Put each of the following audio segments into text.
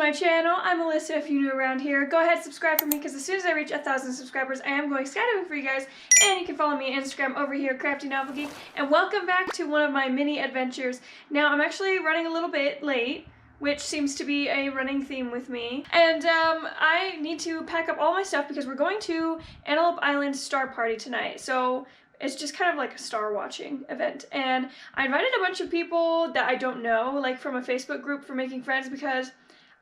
my channel. I'm Alyssa. If you're new around here, go ahead and subscribe for me because as soon as I reach 1,000 subscribers, I am going skydiving for you guys. And you can follow me on Instagram over here, Crafty Novel Geek. And welcome back to one of my mini adventures. Now, I'm actually running a little bit late, which seems to be a running theme with me. And I need to pack up all my stuff because we're going to Antelope Island Star Party tonight. So it's just kind of like a star watching event. And I invited a bunch of people that I don't know, like from a Facebook group for making friends, because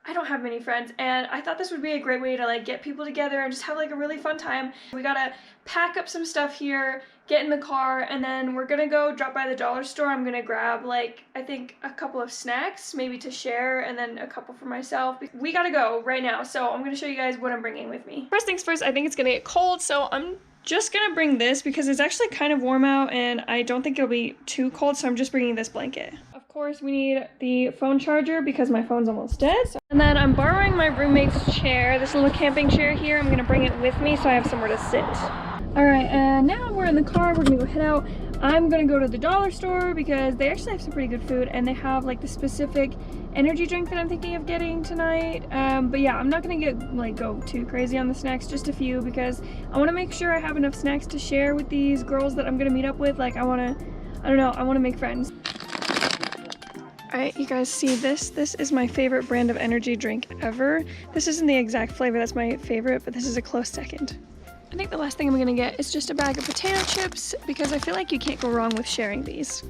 I don't have many friends, and I thought this would be a great way to like get people together and just have like a really fun time. We gotta pack up some stuff here, get in the car, and then we're gonna go drop by the dollar store. I'm gonna grab like, I think a couple of snacks, maybe to share, and then a couple for myself. We gotta go right now, so I'm gonna show you guys what I'm bringing with me. First things first, I think it's gonna get cold, so I'm just gonna bring this because it's actually kind of warm out and I don't think it'll be too cold, so I'm just bringing this blanket. Of course, we need the phone charger because my phone's almost dead. And then I'm borrowing my roommate's chair, this little camping chair here. I'm gonna bring it with me so I have somewhere to sit. All right, and now we're in the car. We're gonna go head out. I'm gonna go to the dollar store because they actually have some pretty good food and they have like the specific energy drink that I'm thinking of getting tonight. But yeah, I'm not gonna go too crazy on the snacks, just a few, because I wanna make sure I have enough snacks to share with these girls that I'm gonna meet up with. Like I wanna make friends. All right, you guys see this? This is my favorite brand of energy drink ever. This isn't the exact flavor that's my favorite, but this is a close second. I think the last thing I'm gonna get is just a bag of potato chips because I feel like you can't go wrong with sharing these.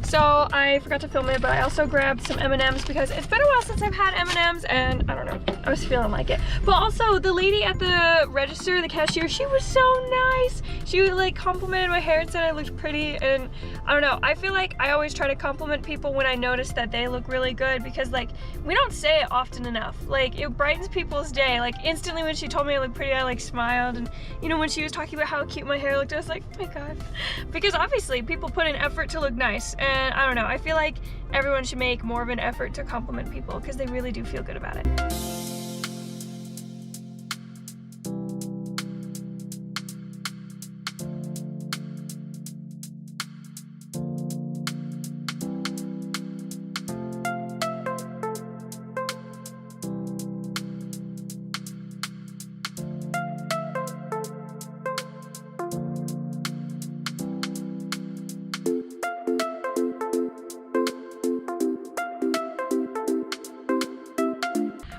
So I forgot to film it, but I also grabbed some M&Ms because it's been a while since I've had M&Ms and I don't know, I was feeling like it. But also the lady at the register, the cashier, she was so nice. She like complimented my hair and said I looked pretty, and I don't know, I feel like I always try to compliment people when I notice that they look really good because like we don't say it often enough. Like it brightens people's day. Like instantly when she told me I looked pretty, I like smiled, and you know, when she was talking about how cute my hair looked, I was like, oh my god. Because obviously people put in effort to look nice, and I don't know, I feel like everyone should make more of an effort to compliment people because they really do feel good about it.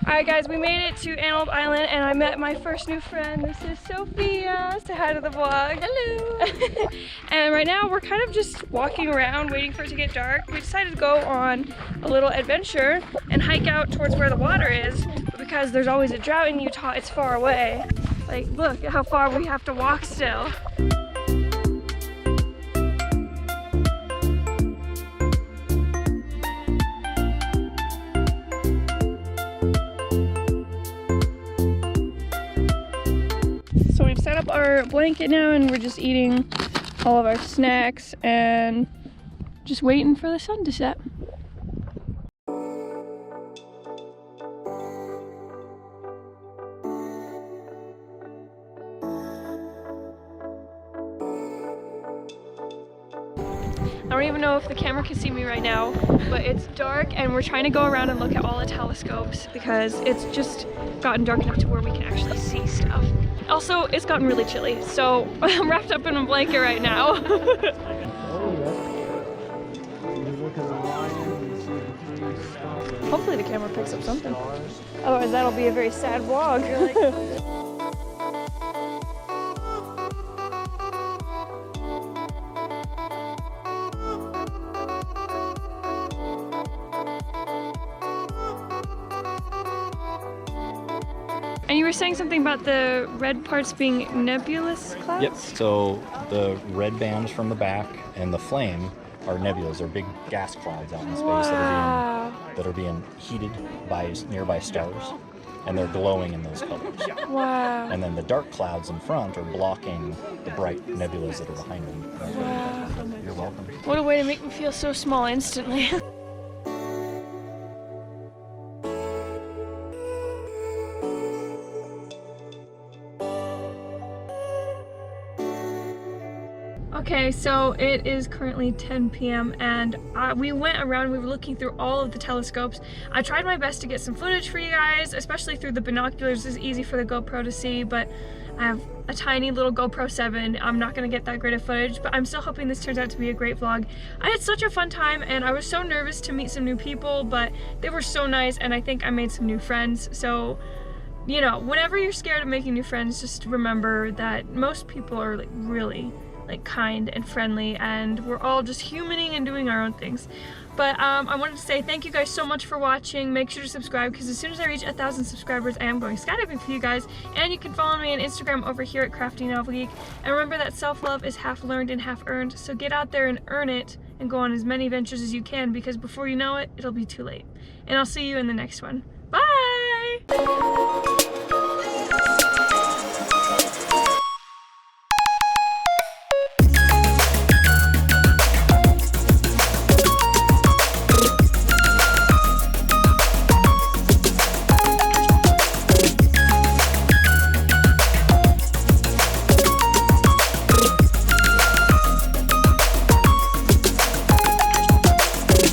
Alright guys, we made it to Antelope Island and I met my first new friend. This is Sophia. Say hi to the vlog. Hello! And right now we're kind of just walking around waiting for it to get dark. We decided to go on a little adventure and hike out towards where the water is, but because there's always a drought in Utah, it's far away. Like, look at how far we have to walk still. So we've set up our blanket now and we're just eating all of our snacks and just waiting for the sun to set. I don't even know if the camera can see me right now, but it's dark and we're trying to go around and look at all the telescopes because it's just gotten dark enough to where we can actually see stuff. Also, it's gotten really chilly, so I'm wrapped up in a blanket right now. Hopefully the camera picks up something. Otherwise that'll be a very sad vlog. And you were saying something about the red parts being nebulous clouds? Yep, so the red bands from the back and the flame are nebulas. They're big gas clouds out in space that are being heated by nearby stars, and they're glowing in those colors. Wow. And then the dark clouds in front are blocking the bright nebulas that are behind them. Wow. You're welcome. What a way to make me feel so small instantly. Okay, so it is currently 10 p.m. and we went around, we were looking through all of the telescopes. I tried my best to get some footage for you guys, especially through the binoculars. It's easy for the GoPro to see, but I have a tiny little GoPro 7. I'm not gonna get that great of footage, but I'm still hoping this turns out to be a great vlog. I had such a fun time and I was so nervous to meet some new people, but they were so nice and I think I made some new friends. So, you know, whenever you're scared of making new friends, just remember that most people are like really kind and friendly, and we're all just humaning and doing our own things. But I wanted to say thank you guys so much for watching. Make sure to subscribe, because as soon as I reach 1,000 subscribers, I am going skydiving for you guys. And you can follow me on Instagram over here at Crafty Novel Geek. And remember that self-love is half learned and half earned, so get out there and earn it and go on as many adventures as you can, because before you know it, it'll be too late. And I'll see you in the next one. Bye!